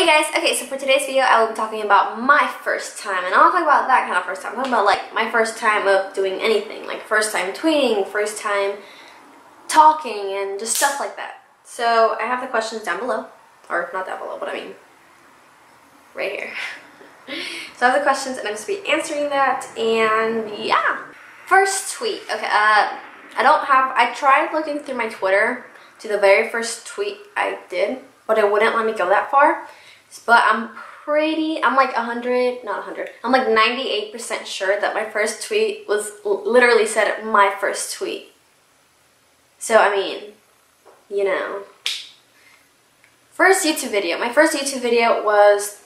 Hey guys, okay, so for today's video I will be talking about my first time, and I'll talk about that kind of first time. I'm talking about like my first time of doing anything, like first time tweeting, first time talking, and just stuff like that. So I have the questions down below, or not down below, but I mean right here. So I have the questions and I'm just be answering that, and yeah. First tweet, okay, I tried looking through my Twitter to the very first tweet I did, but it wouldn't let me go that far. But I'm like 100, not 100, I'm like 98% sure that my first tweet was literally said my first tweet. So, I mean, you know. First YouTube video. My first YouTube video was,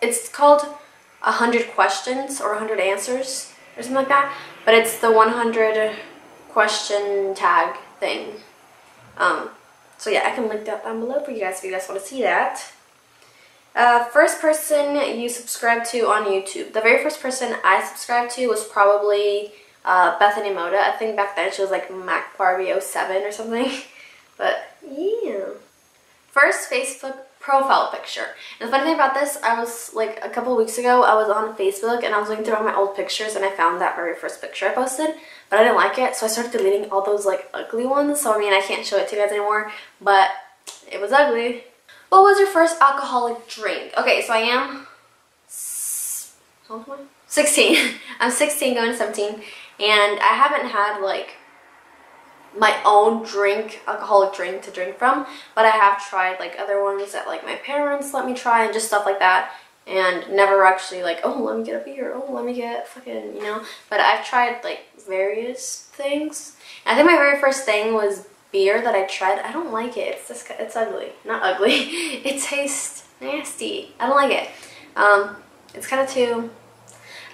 it's called 100 questions or 100 answers or something like that. But it's the 100 question tag thing. So yeah, I can link that down below for you guys if you guys want to see that. First person you subscribed to on YouTube. The very first person I subscribed to was probably Bethany Moda. I think back then she was like MacBarbie07 or something. But yeah. First Facebook profile picture. And the funny thing about this, I was like a couple of weeks ago, I was on Facebook and I was looking through all my old pictures and I found that very first picture I posted, but I didn't like it, so I started deleting all those like ugly ones. So I mean, I can't show it to you guys anymore, but it was ugly. What was your first alcoholic drink? Okay, so I am 16. I'm 16 going to 17, and I haven't had like my own alcoholic drink to drink from, but I have tried like other ones that like my parents let me try and just stuff like that, and never actually like, oh, let me get a beer, oh, let me get fucking, you know. But I've tried like various things. And I think my very first thing was beer that I tried. I don't like it. It's ugly. Not ugly. It tastes nasty. I don't like it. It's kind of too, I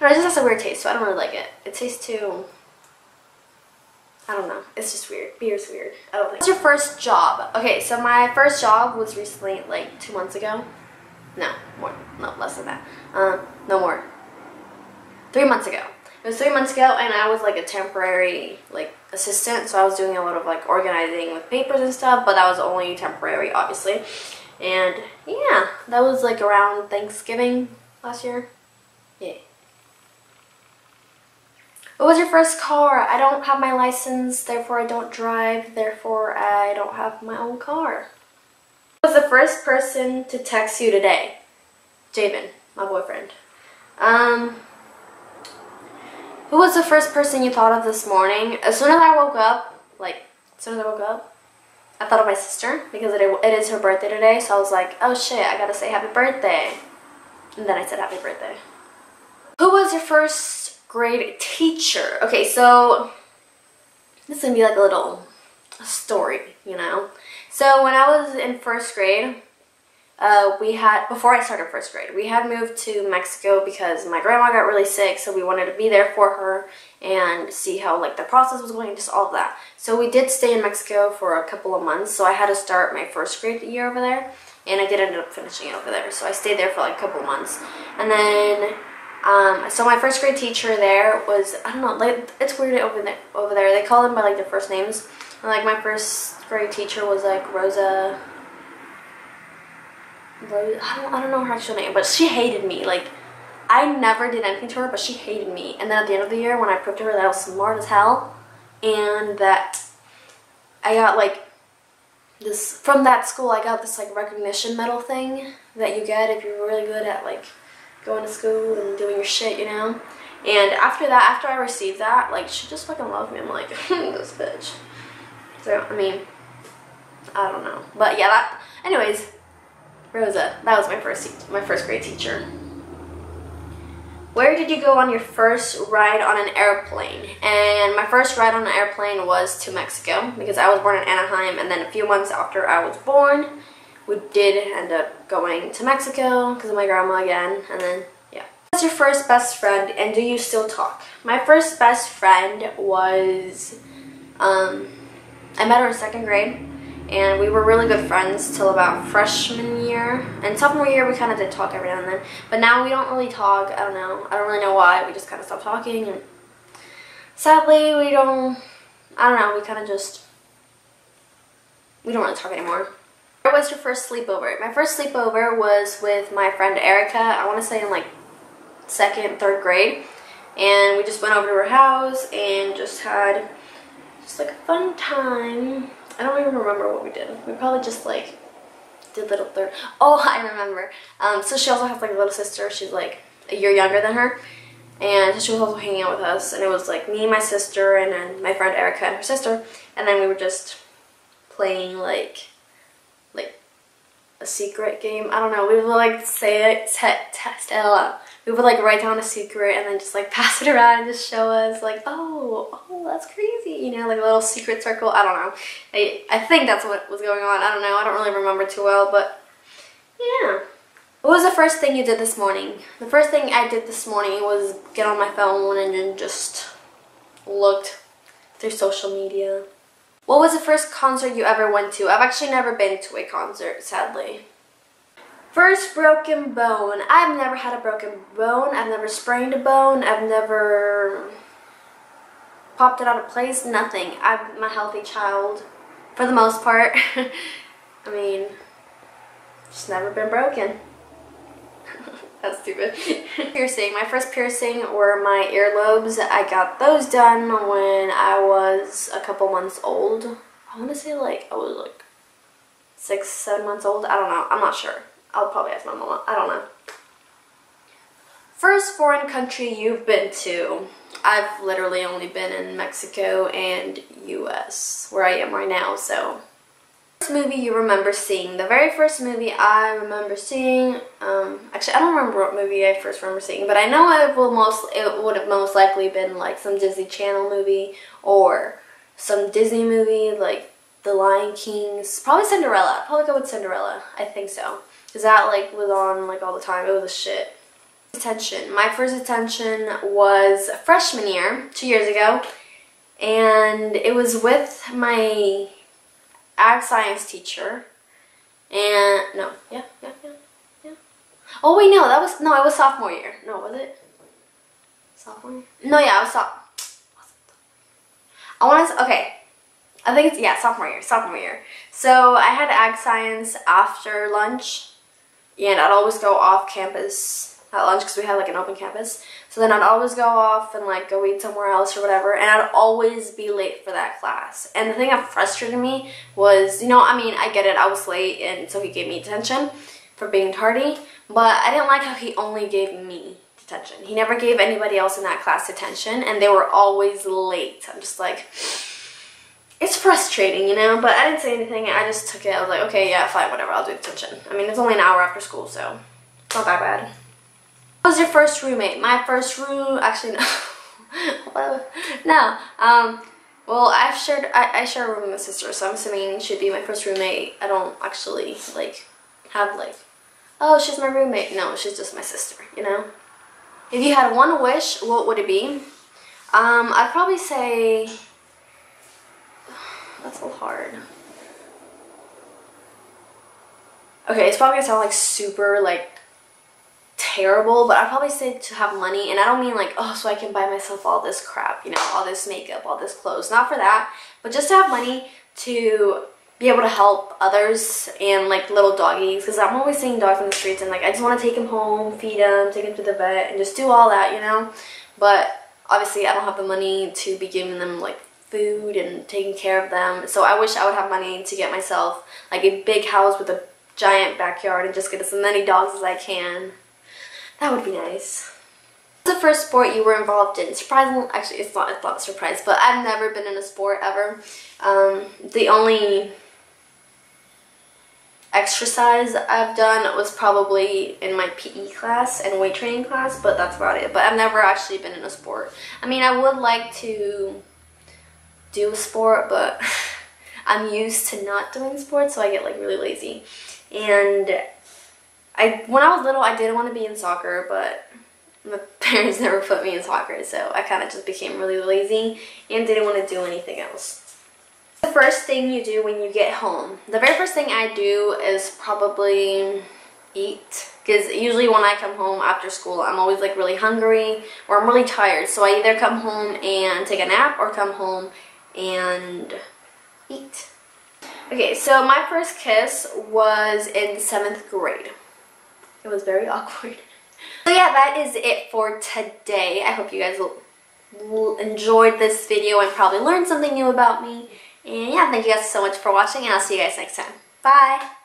don't know, it just has a weird taste, so I don't really like it. It tastes too, I don't know. It's just weird. Beer's weird. I don't think. What's your first job? Okay, so my first job was recently, like 2 months ago. No, more. No, less than that. No more. 3 months ago. It was 3 months ago, and I was like a temporary like assistant, so I was doing a lot of like organizing with papers and stuff, but that was only temporary, obviously. And yeah, that was like around Thanksgiving last year. Yeah. What was your first car? I don't have my license, therefore I don't drive, therefore I don't have my own car. Who was the first person to text you today? Javen, my boyfriend. Who was the first person you thought of this morning? As soon as I woke up, I thought of my sister, because it is her birthday today, so I was like, oh shit, I gotta say happy birthday. And then I said happy birthday. Who was your first grade teacher? Okay, so this is gonna be like a little story, you know. So when I was in first grade, before I started first grade, we had moved to Mexico because my grandma got really sick, so we wanted to be there for her and see how like the process was going, just all of that. So we did stay in Mexico for a couple of months, so I had to start my first grade year over there, and I did end up finishing it over there. So I stayed there for like a couple of months, and then so my first grade teacher there was, I don't know, like, it's weird over there. They call them by like their first names. And, like, my first grade teacher was like Rosa, I don't know her actual name, but she hated me. Like, I never did anything to her, but she hated me. And then at the end of the year, when I proved to her that I was smart as hell, and that I got like this, from that school, I got this like recognition medal thing that you get if you're really good at like going to school and doing your shit, you know. And after that, after I received that, like, she just fucking loved me. I'm like, this bitch. So, I mean, I don't know. But yeah, anyways, Rosa, that was my first grade teacher. Where did you go on your first ride on an airplane? And my first ride on an airplane was to Mexico, because I was born in Anaheim, and then a few months after I was born, we did end up going to Mexico because of my grandma again, and then, yeah. What's your first best friend, and do you still talk? My first best friend was, I met her in second grade, and we were really good friends till about freshman year. And sophomore year, we kind of did talk every now and then, but now we don't really talk. I don't know. I don't really know why. We just kind of stopped talking, and sadly, we don't know, we kind of just, we don't really talk anymore. Where was your first sleepover? My first sleepover was with my friend Erica. I want to say in like 2nd, 3rd grade. And we just went over to her house and just had like a fun time. I don't even remember what we did. We probably just like did little third. Oh, I remember. So she also has like a little sister. She's like a year younger than her. And she was also hanging out with us. And it was like me, my sister, and then my friend Erica and her sister. And then we were just playing like a secret game. I don't know. We would like say it, we would like write down a secret and then just like pass it around and just show us like, oh, that's crazy. You know, like a little secret circle. I don't know. I think that's what was going on. I don't know. I don't really remember too well, but yeah. What was the first thing you did this morning? The first thing I did this morning was get on my phone and then just looked through social media. What was the first concert you ever went to? I've actually never been to a concert, sadly. First broken bone. I've never had a broken bone. I've never sprained a bone. I've never popped it out of place. Nothing. I'm a healthy child for the most part. I mean, just never been broken. That's stupid. Piercing. My first piercing were my earlobes. I got those done when I was a couple months old. I want to say like I was like 6, 7 months old. I don't know. I'm not sure. I'll probably ask my mama. I don't know. First foreign country you've been to. I've literally only been in Mexico and US, where I am right now, so. First movie you remember seeing. The very first movie I remember seeing, actually I don't remember what movie I first remember seeing, but I know it would have most likely been like some Disney Channel movie or some Disney movie like The Lion King. Probably Cinderella. I'd probably go with Cinderella. I think so. Because that like was on like all the time. It was a shit. Attention. My first attention was freshman year, 2 years ago, and it was with my ag science teacher. And no, yeah. Oh wait, no, it was sophomore year. No, was it sophomore year? No, yeah, it was I want to. Okay, I think it's sophomore year. So I had ag science after lunch, and I'd always go off campus at lunch because we had like an open campus. So then I'd always go off and like go eat somewhere else or whatever, and I'd always be late for that class. And the thing that frustrated me was, you know, I mean, I get it, I was late, and so he gave me detention for being tardy, but I didn't like how he only gave me detention. He never gave anybody else in that class detention, and they were always late. I'm just like, it's frustrating, you know, but I didn't say anything. I just took it. I was like, okay, yeah, fine, whatever, I'll do detention. I mean, it's only an hour after school, so it's not that bad. What was your first roommate? My first actually, no. No. Well, I share a room with my sister, so I'm assuming she'd be my first roommate. I don't actually, like, have, like, oh, she's my roommate. No, she's just my sister, you know? If you had one wish, what would it be? I'd probably say, that's so hard. Okay, it's probably gonna sound, like, super, like, terrible, but I'd probably say to have money, and I don't mean like, oh, so I can buy myself all this crap, you know, all this makeup, all this clothes, not for that, but just to have money to be able to help others and like little doggies, because I'm always seeing dogs in the streets, and like I just want to take them home, feed them, take them to the vet, and just do all that, you know, but obviously I don't have the money to be giving them like food and taking care of them, so I wish I would have money to get myself like a big house with a giant backyard and just get as many dogs as I can. That would be nice. What's the first sport you were involved in? Surprisingly, actually, it's not a surprise, but I've never been in a sport ever. The only exercise I've done was probably in my PE class and weight training class, but that's about it. But I've never actually been in a sport. I mean, I would like to do a sport, but I'm used to not doing sports, so I get like really lazy. And when I was little, I did want to be in soccer, but my parents never put me in soccer, so I kind of just became really lazy and didn't want to do anything else. The first thing you do when you get home. The very first thing I do is probably eat, because usually when I come home after school, I'm always like really hungry or I'm really tired, so I either come home and take a nap or come home and eat. Okay, so my first kiss was in 7th grade. It was very awkward. So yeah, that is it for today. I hope you guys enjoyed this video and probably learned something new about me. And yeah, thank you guys so much for watching, and I'll see you guys next time. Bye!